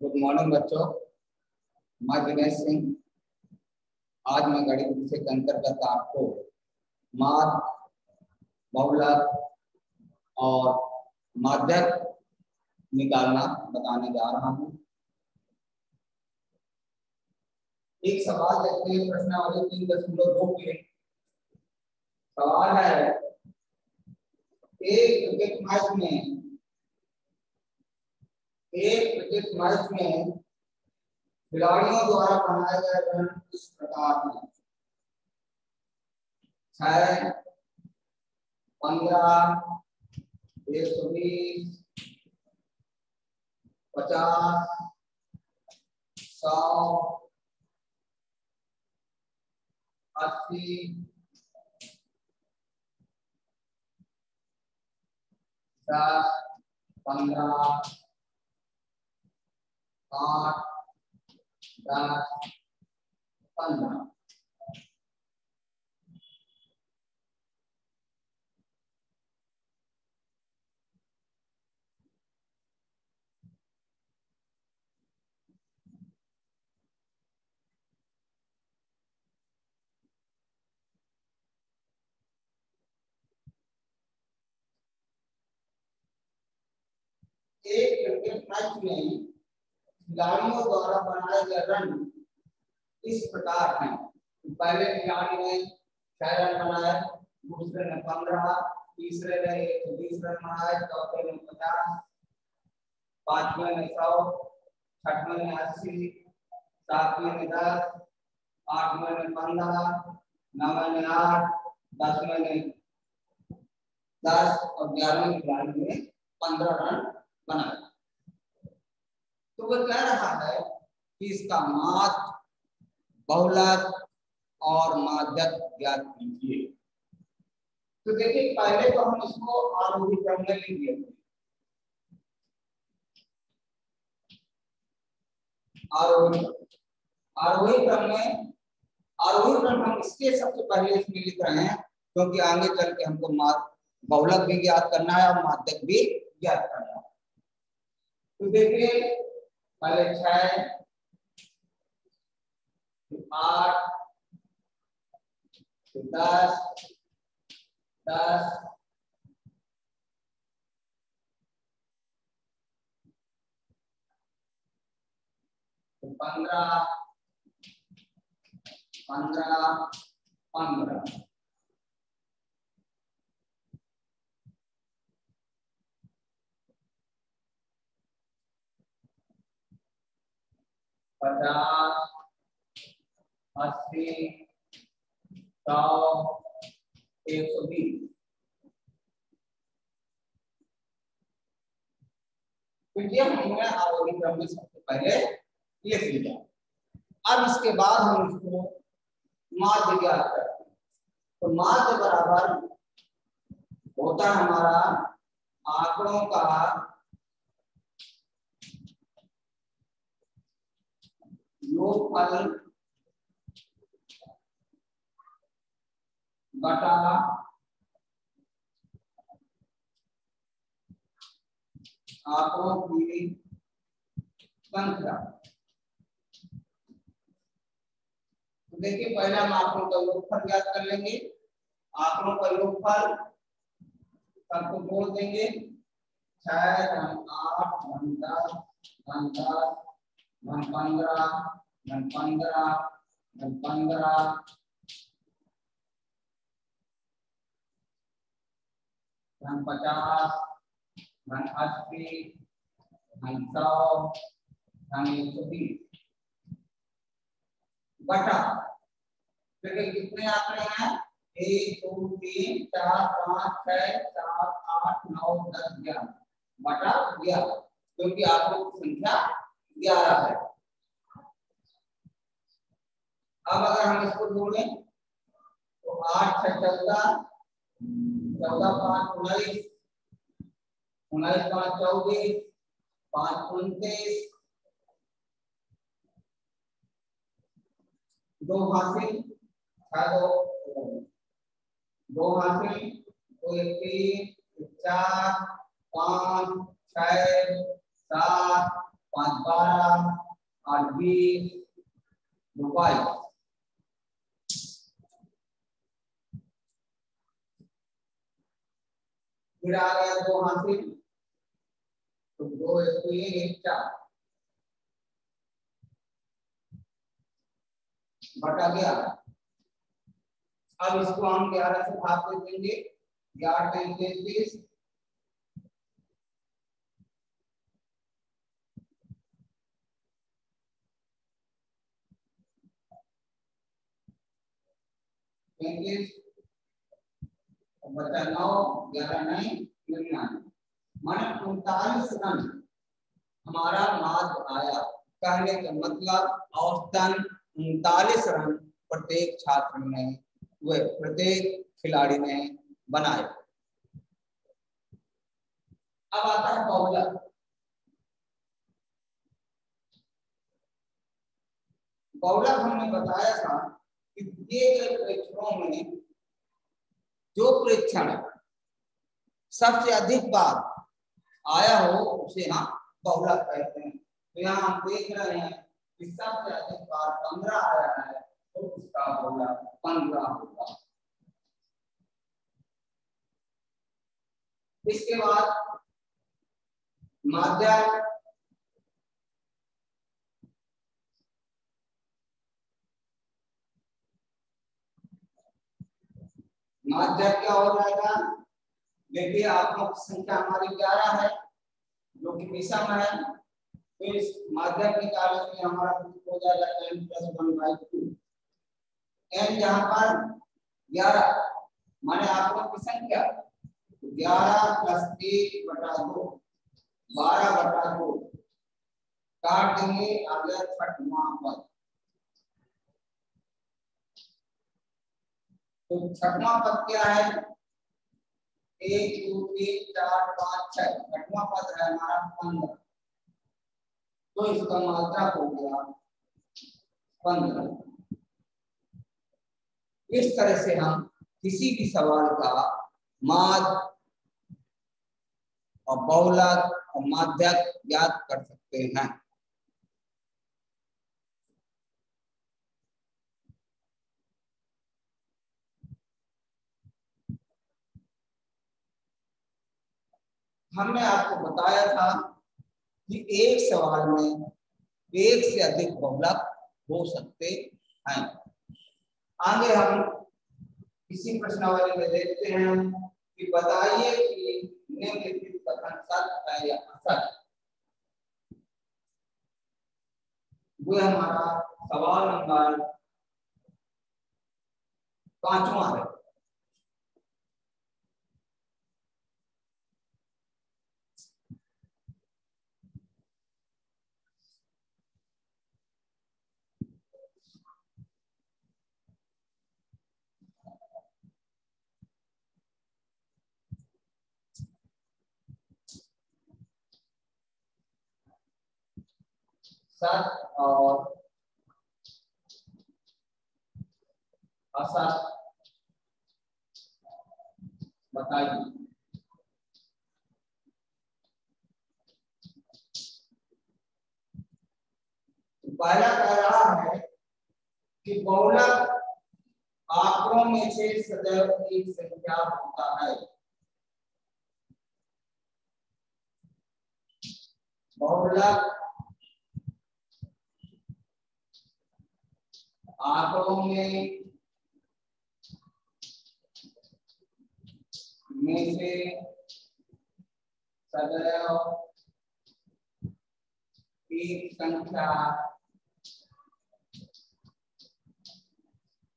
Good morning बच्चों। मैं दिनेश सिंह। आज मैं गणित विषय के अंतर्गत आपको माध्य, बहुलक और माध्यक निकालना बताने जा रहा हूँ। एक सवाल देखते हैं प्रश्नावली 3.2 के। सवाल है, एक क्रिकेट मैच में खिलाड़ियों द्वारा बनाए गए रन इस प्रकार हैं: 6, 15, 120, 50, 100, 80, 10, 15, 8, 10, 15। एक क्रिकेट मैच में खिलाड़ियों द्वारा बनाए गए रन इस प्रकार हैं। पहले खिलाड़ी ने 6 रन बनाए, दूसरे ने 15, तीसरे ने 120 रन बनाए, चौथे ने 50, पांचवें ने 100, छठवें ने 80, सातवें ने 10, आठवें ने 15, नौवें ने 8, 10वें ने 10 और 11वें खिलाड़ी ने 15 रन बनाए। तो वो कह रहा है कि इसका माध्य, बहुलक और माध्यक ज्ञात कीजिए। तो देखिए, पहले तो हम इसको आरोही क्रम में लिखेंगे। आरोही क्रम हम इसके सबसे पहले इसमें लिख रहे हैं क्योंकि आगे चल के हमको बहुलक भी ज्ञात करना है और माध्यक भी ज्ञात करना है। तो देखिए, पहले 6, 8, 10, 10, 15, 15, 15, 50, 80, 100, 120। तो ये हमने आरोही क्रम में सबसे पहले लिख लिया। अब इसके बाद हम इसको माध्य ज्ञात करते हैं। तो माध्य बराबर होता है हमारा आंकड़ों का योगफल बटा आंकड़ों की संख्या। तो देखिए, पहले हम आंकड़ों का योगफल ज्ञात कर लेंगे। आंकड़ों का योगफल सबको जोड़ देंगे। 6, 8, 10, 10, 15, 15, 15, 50, 80, 100, 120 बटा। देखिए कितने आंकड़े हैं? 1, 2, 3, 4, 5, 6, 7, 8, 9, 10, 11 बटा 11, क्योंकि आंकड़ों की संख्या 11 है। अब अगर हम इसको जोड़ें तो 8, 6, 14, 14, 5, 19, 19, 5, 24, 5, 29, 2 हासिल, 2 हासिल, 2, 3, 4, 5, 6, 7, 5, 12, 20 रुपये। फिर आ गया 2 हासिल, तो 2 1 4 बटा गया। अब इसको हम 11 से भाग कर देंगे, 11 टाइम 33, बचा 9, 11 9 99, माने 39 रन हमारा मार्क आया। कहने का मतलब औसतन 39 रन प्रत्येक छात्र ने, वे प्रत्येक खिलाड़ी ने बनाए। अब आता है बॉलर। बॉलर हमने बताया था कि दिए गए परीक्षणों में जो परीक्षण सबसे अधिक बार आया हो उसे हम बॉलर कहते हैं। तो यहाँ हम देख रहे हैं कि सबसे अधिक बार 15 आया है, तो उसका बॉलर 15 होगा। इसके बाद माध्यम, माध्यम क्या हो जाएगा? देखिए आत्मों की संख्या हमारी 11 है जो कि विषम है, तो इस माध्यम के कारण में हमारा हो जाएगा n + 1/2। n जहां पर 11 माने आत्मों की संख्या 11 + 1/2 12/2 काट देंगे, आ गया 6वां पद। तो 6वां पद क्या है? 1 2 3 4 5 6, 6वां पद है हमारा 15, तो इसका मात्रा हो गया 15। इस तरह से हम किसी भी सवाल का माद और बहुलक और माध्यक ज्ञात कर सकते हैं। हमने आपको बताया था कि एक सवाल में एक से अधिक बहुलक हो सकते हैं। आगे हम इसी प्रश्नावली में देखते हैं कि बताइए कि निम्नलिखित कथन सत्य है या असत्य। वो हमारा सवाल नंबर 5वां है। सत्य और असत्य बताइए। पहला कह रहा है कि बहुलक आंकड़ों में से सदैव एक संख्या होता है। बहुलक आंकड़ों में से सदैव एक संख्या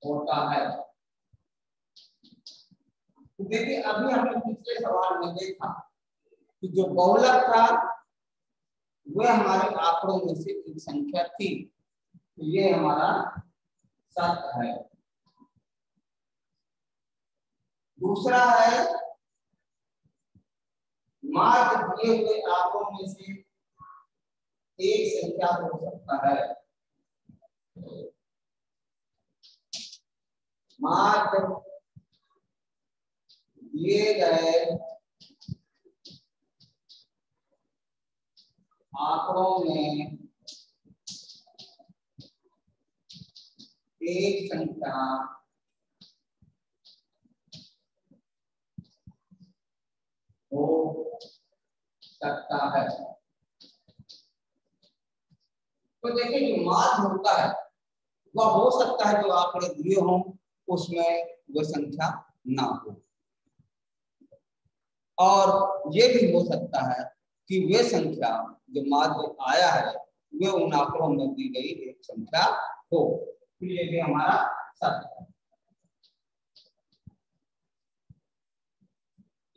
होता है। तो देखिए अभी हमने पिछले सवाल में देखा कि जो बहुलक था वह हमारे आंकड़ों में से एक संख्या थी, तो ये हमारा सत्य है। दूसरा है मात्र दिए हुए आंकड़ों में से एक संख्या हो सकता है। मात्र दिए गए आंकड़ों में एक संख्या हो सकता है। तो देखिए जो माध्य होता है वह हो सकता है जो आंकड़े दिए हों उसमें वो संख्या ना हो, और ये भी हो सकता है कि वे संख्या जो माध्य आया है वे उन आंकड़ों में दी गई एक संख्या हो। तो ये भी हमारा सत्य है।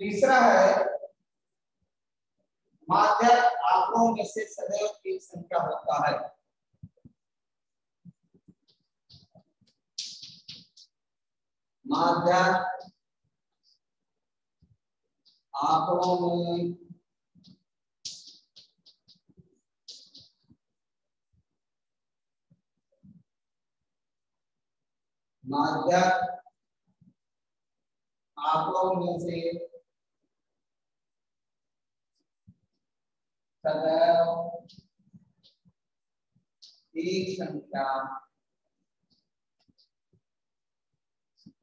तीसरा है माध्य आंकड़ों में से सदैव एक संख्या होता है। माध्य आंकड़ों में माध्य आंकड़ों में से सदैव एक संख्या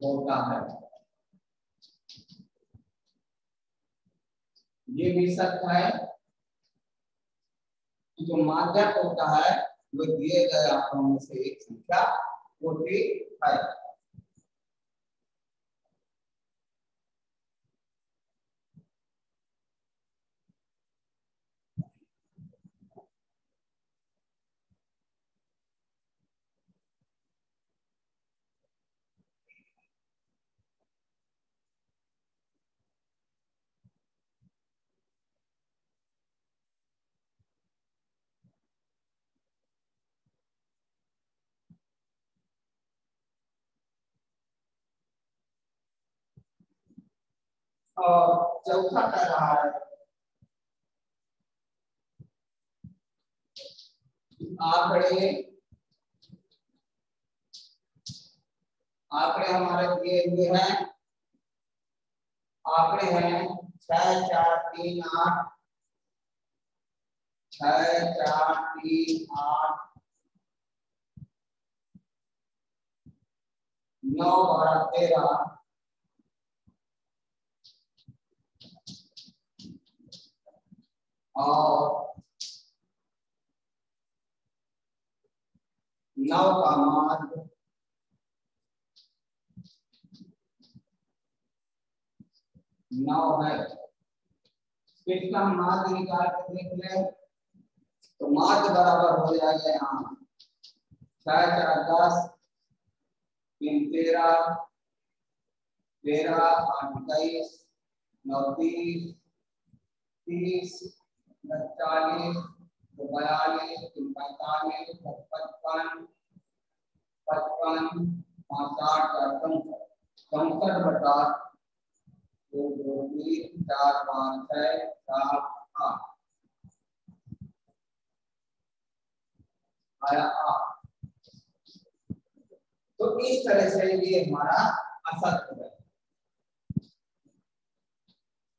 होता है। ये भी सत्य है कि जो माध्यक होता है वो दिए गए आंकड़ों में से एक संख्या होती है। और चौथा कह रहा है आंकड़े हमारे दिए हुए हैं। आंकड़े हैं 6 4 3 8, 6 4 3 8, 9 12 13 और 9 का माध्य 9 है। इसका माध्य निकाल के देख ले तो माध्य बराबर हो जाएगा यहाँ 6 4 10, 3 13, 13 8 21, 9 30, 30 40, 42, 45, 55, 55, 65, 64 बटा 2 2 3 4 5 6 7 8 आया 8। तो इस तरह से ये हमारा असत्य है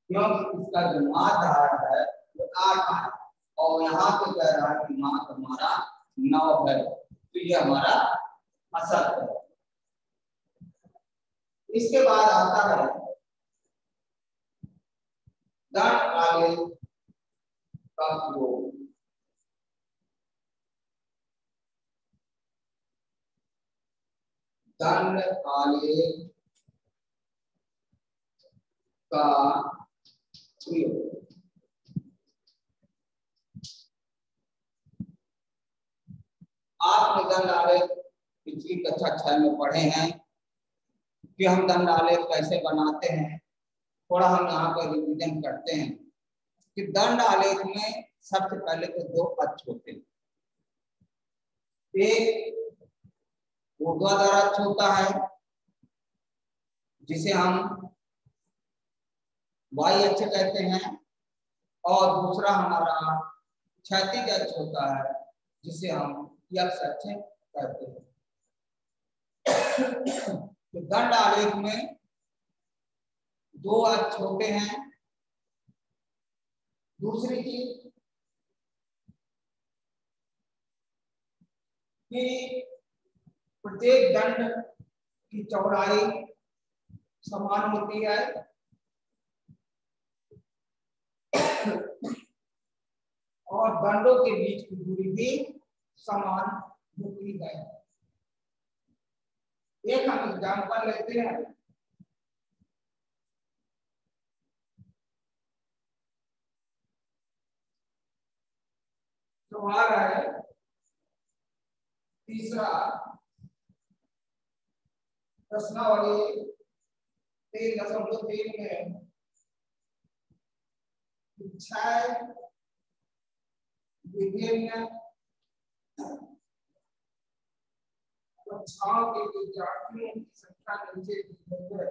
क्योंकि इसका जो माध्य है वो 8 है और यहाँ पे कह रहा है कि माध्य हमारा 9 है, तो ये हमारा असत्य है। इसके बाद आता है दंड आलेख का प्रयोग। दंड आलेख का प्रयोग आपने दंड आलेख पिछली कक्षा 6 में पढ़े हैं कि हम दंड आलेख कैसे बनाते हैं। थोड़ा हम यहाँ पर रिवीजन करते हैं कि दंड आलेख में सबसे पहले तो 2 अक्ष होते हैं। एक ऊर्ध्वाधर अक्ष होता है जिसे हम y अक्ष कहते हैं और दूसरा हमारा क्षैतिज अक्ष होता है जिसे हम x अक्ष कहते हैं। तो दंड आलेख में 2 अक्ष होते हैं। दूसरी चीज कि प्रत्येक दंड की चौड़ाई समान होती है और दंडों के बीच की दूरी भी समान होती है। एक हम एग्जाम्पल लेते हैं। सवाल है तीसरा प्रश्नावली 3.3 में छह विभिन्न कक्षाओं के विद्यार्थियों की संख्या नीचे दी गई है।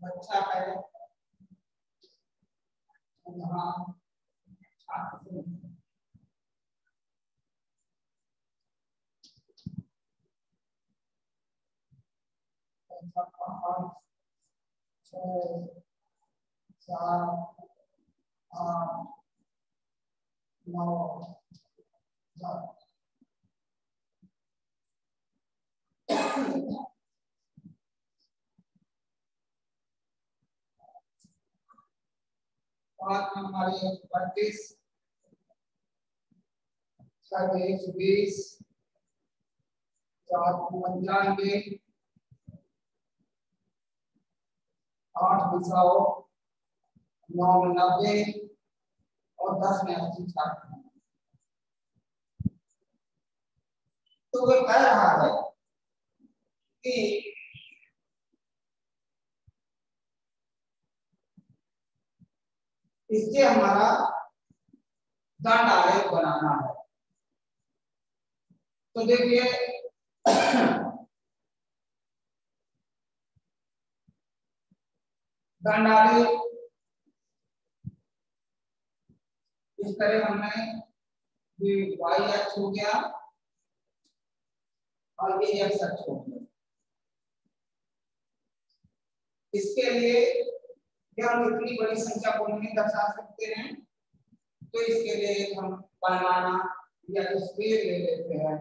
अच्छा है यहाँ छात्र पाँच छः सात आठ नौ 5 हमारे 32 6 120 7 95 8 बचाओ 9 90 और 10 में 80 छात्र। तो वो कह रहा है कि इससे हमारा दंड आलेख बनाना है। तो देखिए दंड आलेख इस तरह हमने y x हो गया और ये x अक्ष हो गया। इसके लिए क्या हम इतनी बड़ी संख्या को नहीं दर्शा सकते हैं, तो इसके लिए हम पैमाना या स्केल ले लेते हैं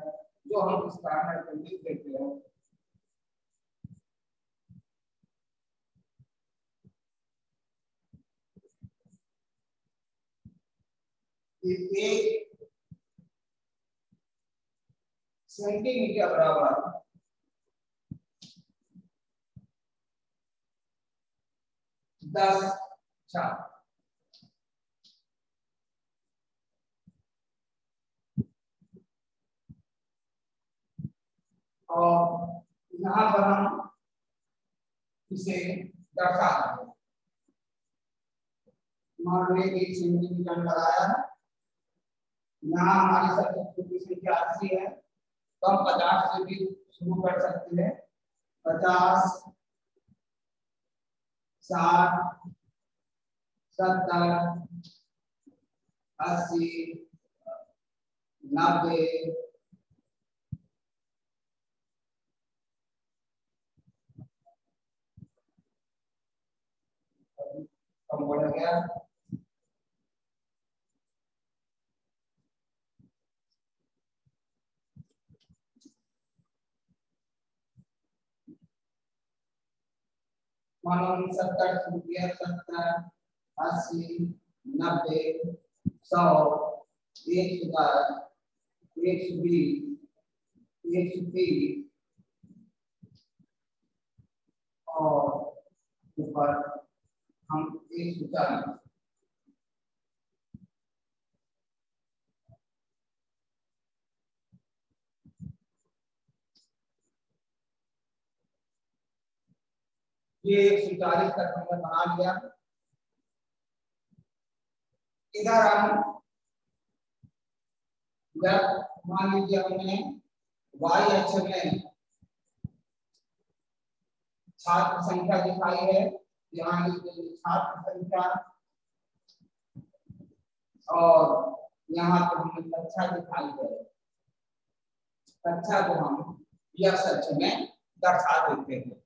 जो हम इस कारण पर लिख देते हैं। एक सेंटीमीटर बराबर 10 छात्र। और यहाँ पर हम इसे दर्शा दें। मान लीजिए 1 सेंटीमीटर लगाया, यहाँ हमारी सबसे छोटी संख्या 80 है, तो हम 50 से भी शुरू कर सकते हैं। 50 60 70 80 90 कम बढ़ गया। मानो 70 रुपया 70 80 90 100 110 120 130 और ऊपर हम 140। ये 140 तक हमने बना लिया। इधर हम मान लीजिए हमने y अक्ष में छात्र संख्या दिखाई है, यहाँ लिखिए छात्र संख्या, और यहाँ पर हमने कक्षा दिखाई है। कक्षा को हम x अक्ष में दर्शा देते हैं।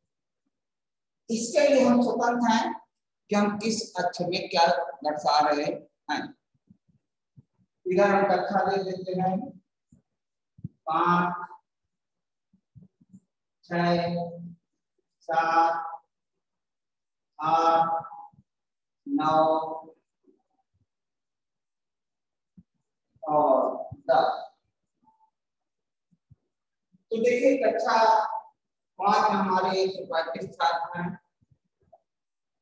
इसके लिए हम स्वतंत्र हैं कि हम किस अक्ष में क्या दर्शा रहे हैं। इधर हम कक्षा दे देते हैं 5 6 7 8 9 और 10। तो देखिए कक्षा 5 में हमारे 135 छात्र हैं,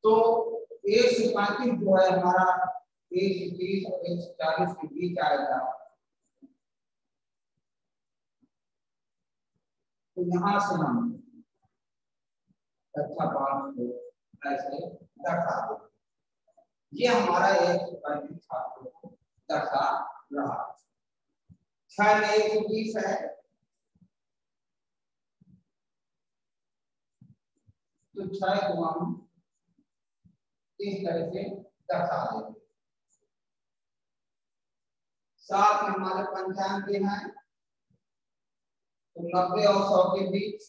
तो 135 जो है हमारा 130 और 140 के बीच आएगा। तो यहाँ से हम कक्षा 5 को ऐसे दर्शा देते, ये हमारा 135 छात्रों को दर्शा रहा। 6 में 120 है, तो 6 को हम इस तरह से दर्शा देंगे। 7 में हमारे 95 हैं, तो 90 और 100 के बीच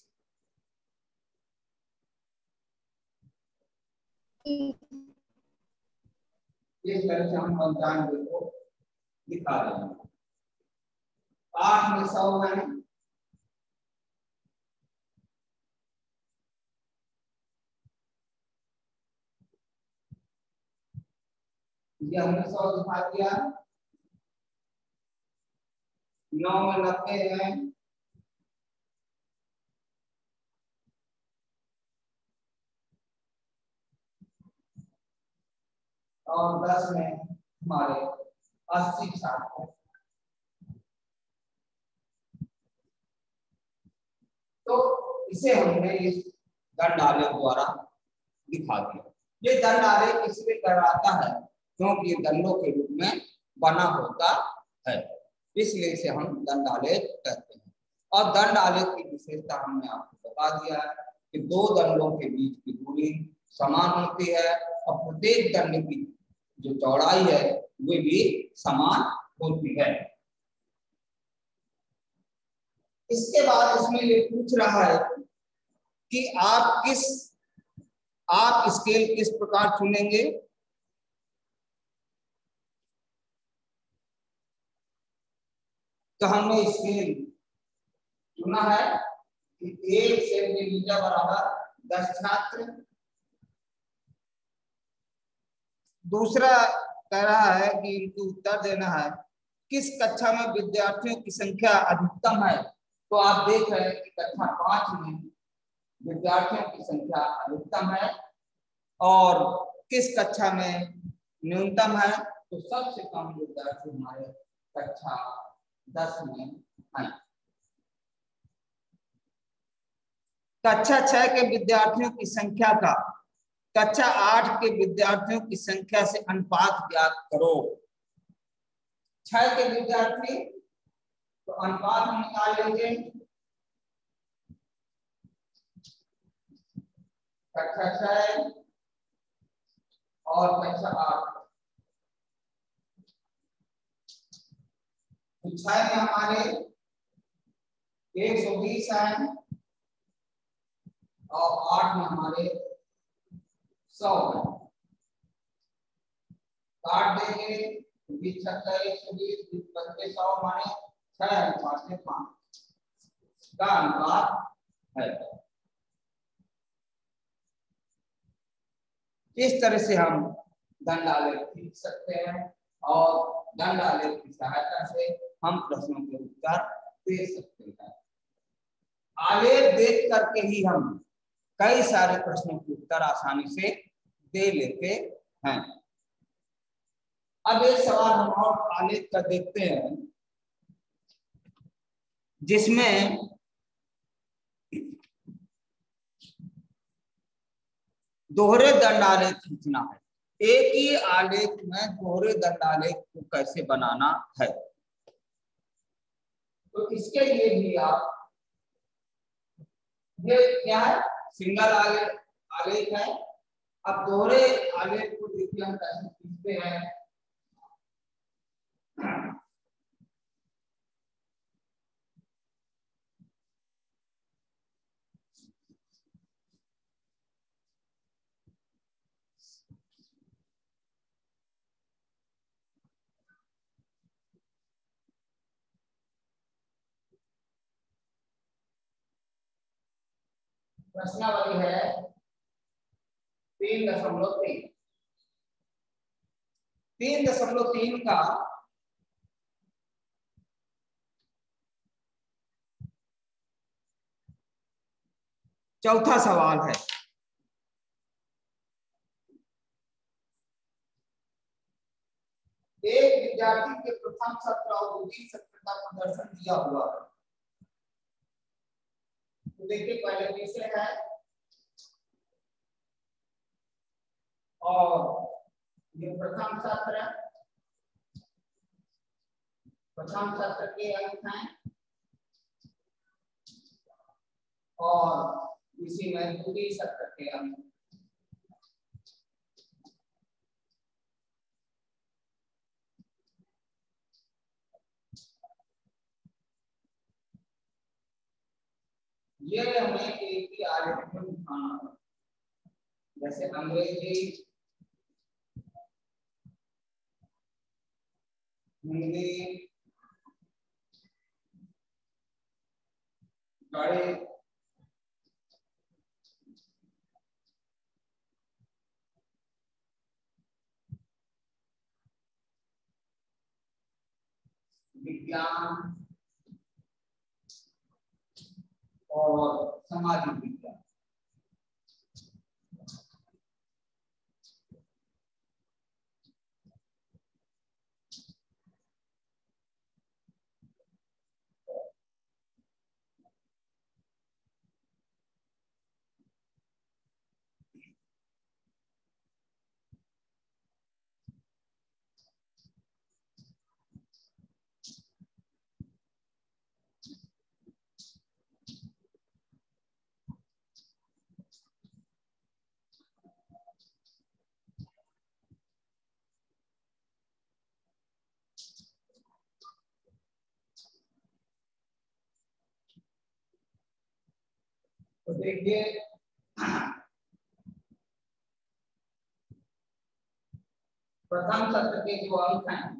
इस तरह से हम 95 को दिखा रहे हैं। 8 में 100 है, ये हमने 100 दिखा दिया। 9 में 90 है, और 10 में हमारे 80 छात्र। तो इसे हमने इस दंड आलेख द्वारा दिखा दिया। ये दंड आलेख इसलिए कहलाता है क्योंकि ये दंडों के रूप में बना होता है, इसलिए इसे हम दंड आलेख कहते हैं। और दंड आलेख की विशेषता हमने आपको बता दिया है कि दो दंडों के बीच की दूरी समान होती है और प्रत्येक दंड की जो चौड़ाई है वो भी समान होती है। इसके बाद इसमें ये पूछ रहा है कि आप स्केल किस प्रकार चुनेंगे। तो हमने स्केल चुना है कि 1 सेंटीमीटर बराबर 10 छात्र। दूसरा कह रहा है कि इनको उत्तर देना है किस कक्षा में विद्यार्थियों की संख्या अधिकतम है। तो आप देख रहे हैं कि कक्षा 5 में विद्यार्थियों की संख्या अधिकतम है और किस कक्षा में न्यूनतम है। तो सबसे कम विद्यार्थी हमारे कक्षा 10 में है। कक्षा 6 के विद्यार्थियों की संख्या का कक्षा 8 के विद्यार्थियों की संख्या से अनुपात ज्ञात करो। 6 के विद्यार्थी तो अनुपात हम निकाल लेंगे। कक्षा 6 और कक्षा 8, तो 6 में हमारे 120 है और 8 में हमारे 100 है। काट देंगे 20 छक्का 120 25 100 माने 6 अनुपात में 5 का अनुपात है। इस तरह से हम दंड आलेख लिख सकते हैं और दंड आलेख की सहायता से हम प्रश्नों के उत्तर दे सकते हैं। आलेख देख करके ही हम कई सारे प्रश्नों के उत्तर आसानी से दे लेते हैं। अब एक सवाल हम और आलेख का देखते हैं जिसमें दोहरे दंडालेख खींचना है। एक ही आलेख में दोहरे दंडालेख को कैसे बनाना है, तो इसके लिए भी आप, ये क्या है, सिंगल आलेख आलेख है। अब दोहरे आलेख को देखिए हम कैसे खींचते हैं। प्रश्नावली है 3.3। 3.3 का चौथा सवाल है। एक विद्यार्थी के प्रथम सत्र और द्वितीय सत्र का प्रदर्शन दिया हुआ है। तो देखिए पहले विषय है और ये प्रथम सत्र, प्रथम सत्र के अंक हैं और इसी में द्वितीय सत्र के अंक। ये हमें एक ही आलेख में दिखाना है। जैसे अंग्रेजी, हिंदी, गणित, विज्ञान और सामाजिक विज्ञान। तो देखिए प्रथम सत्र के जो अंक हैं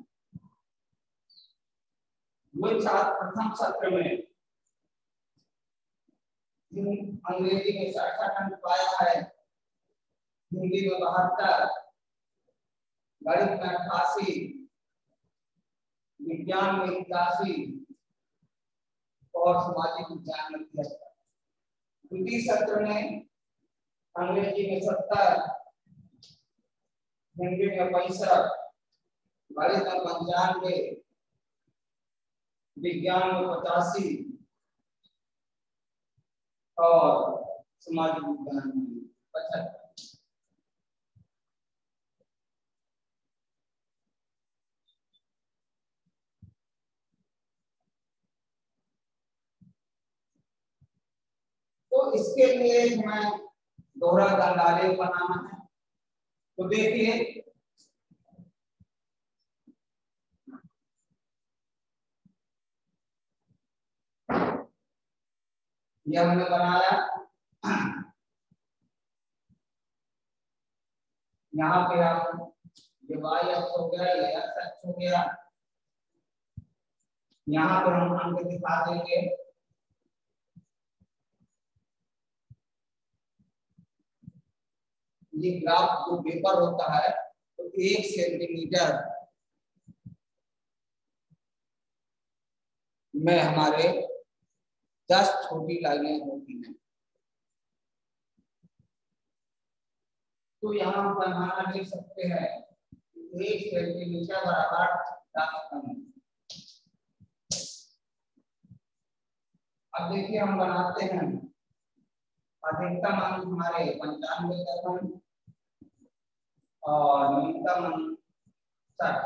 वो छात्र प्रथम सत्र में अंग्रेजी में 67 अंक पाया है, हिंदी में 72, गणित में 88, विज्ञान में 81 और सामाजिक विज्ञान में 73। द्वितीय सत्र में अंग्रेजी में 70, हिंदी में 65, गणित में 95, विज्ञान में 85 और सामाजिक विज्ञान में 75। तो इसके लिए हमें दोहरा दंडालेख बनाना है। तो देखिए ये हमने बनाया, यहाँ पे आप ये y अक्ष हो गया, ये x अक्ष हो गया। यहाँ पे हम अंक दिखा देंगे। ये ग्राफ जो पेपर होता है तो 1 सेंटीमीटर में हमारे 10 छोटी लाइनें होती हैं। तो यहाँ हम पैमाना ले सकते हैं 1 सेंटीमीटर बराबर 10 अंक। अब देखिए हम बनाते हैं अधिकतम अंक हमारे 95 तक हैं। और न्यूनतम 60,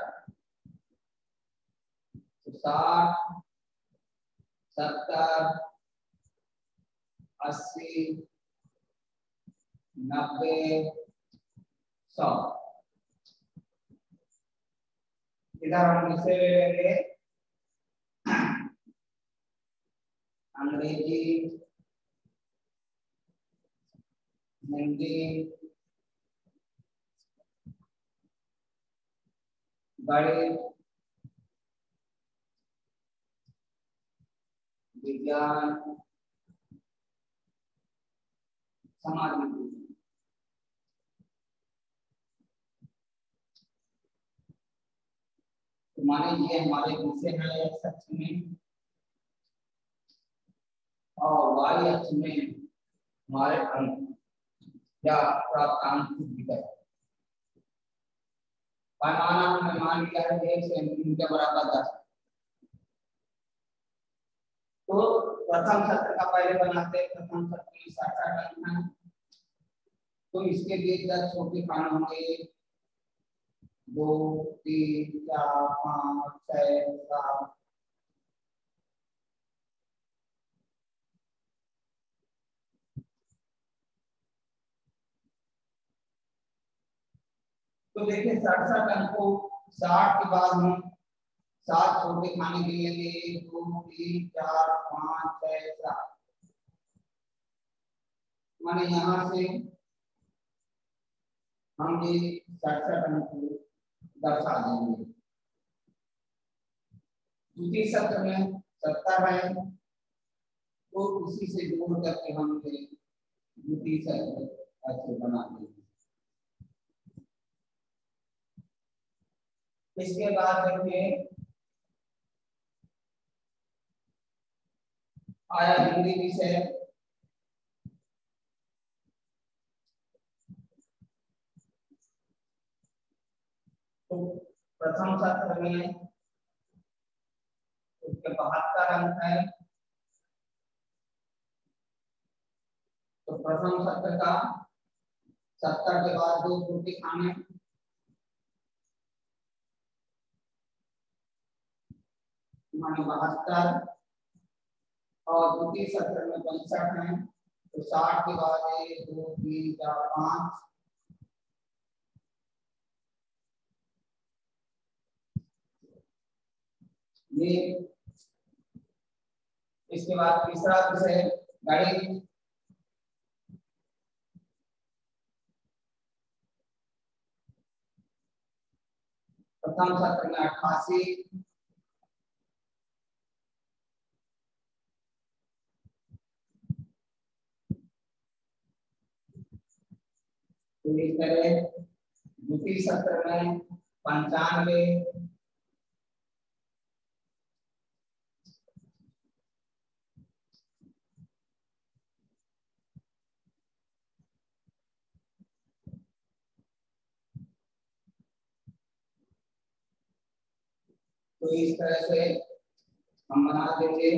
60, 70, 80, 90, 100। इधर हम इसे ले लेंगे अंग्रेजी, हिंदी, गणित, विज्ञान, समाज विज्ञान। तो माने ये हमारे विषय है एक्स अक्ष में और वाई अक्ष में हमारे अंक या प्राप्तांक विकल्प। पैमाना हमने मान लिया है 1 सेंटीमीटर बराबर 10। तो प्रथम सत्र का पहले बनाते हैं। प्रथम सत्र में 60 अंक हैं, तो इसके लिए 10 छोटे खाने होंगे, 2, 3, 4, 5, 6, 7। तो देखिए 67 अंक को 60 के बाद हम 7 छोटे खाने के लिए 1, 2, 3, 4, 5, 6, 7। माने यहाँ से हम ये 67 अंक को दर्शा देंगे। द्वितीय सत्र में 70 है, तो उसी से जोड़ करके हम ये द्वितीय सत्र ऐसे बना देंगे। इसके बाद देखिए आया हिंदी विषय। तो प्रथम सत्र में उसके 72 अंक है। तो प्रथम सत्र का 70 के बाद 2 छोटे खाने, माने 72, और द्वितीय सत्र में 65 है। तो 60 के बाद 1, 2, 3, 4, 5। ये इसके बाद तीसरा विषय गणित। प्रथम सत्र में 88, तो इस तरह द्वितीय सत्र में 95, तो इस तरह से हम बना देंगे।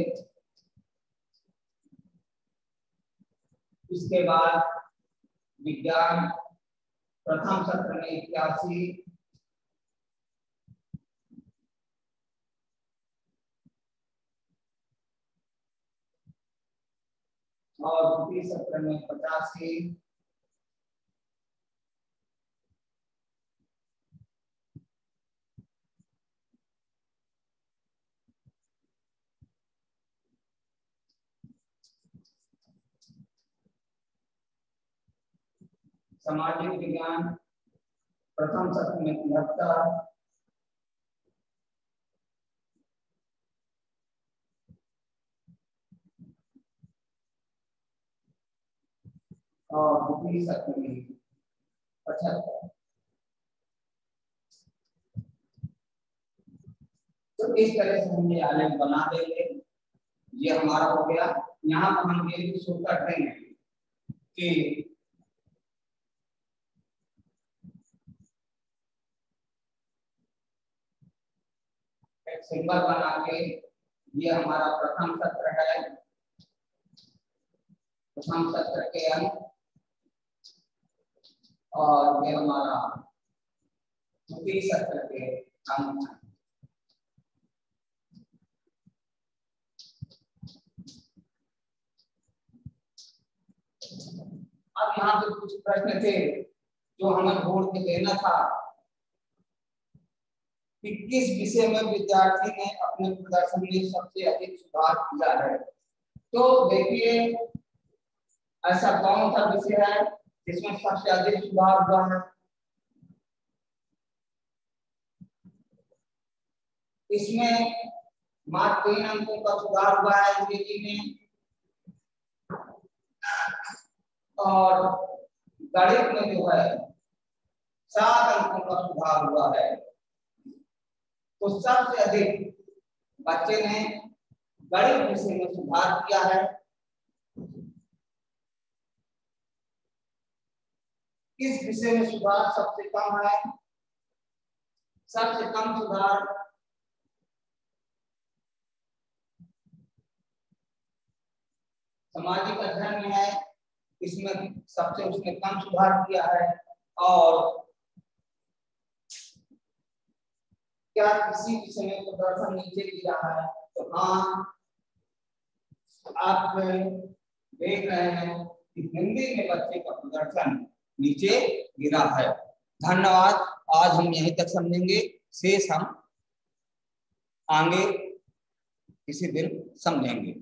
इसके बाद विज्ञान प्रथम सत्र में 81, और द्वितीय सत्र में 85। सामाजिक विज्ञान प्रथम सत्र में 73, और द्वितीय सत्र में 75। तो इस तरह से हम ये आलेख बना देंगे। ये हमारा हो गया। यहाँ पर हम ये भी शो कर देंगे कि एक सिंबल बना के ये हमारा प्रथम सत्र है। प्रथम सत्र के अंक और ये हमारा 30 के अंक। अब यहाँ पे कुछ प्रश्न थे जो हमें बोर्ड में देना था कि किस विषय में विद्यार्थी ने अपने प्रदर्शन में सबसे अधिक सुधार किया है। तो देखिए ऐसा कौन सा विषय है जिसमें सबसे अधिक सुधार हुआ है। इसमें मात्र 3 अंकों का सुधार हुआ है अंग्रेजी में, और गणित में जो है 7 अंकों का सुधार हुआ है। तो सबसे अधिक बच्चे ने गणित विषय में सुधार किया है। किस विषय में सुधार सबसे कम है? सबसे कम सुधार सामाजिक अध्ययन में है, इसमें सबसे उसने कम सुधार किया है। और क्या किसी विषय में प्रदर्शन नीचे गिरा है? तो हाँ, आप देख रहे हैं कि हिंदी में बच्चे का प्रदर्शन नीचे गिरा है। धन्यवाद। आज हम यहीं तक समझेंगे, शेष हम आगे किसी दिन समझेंगे।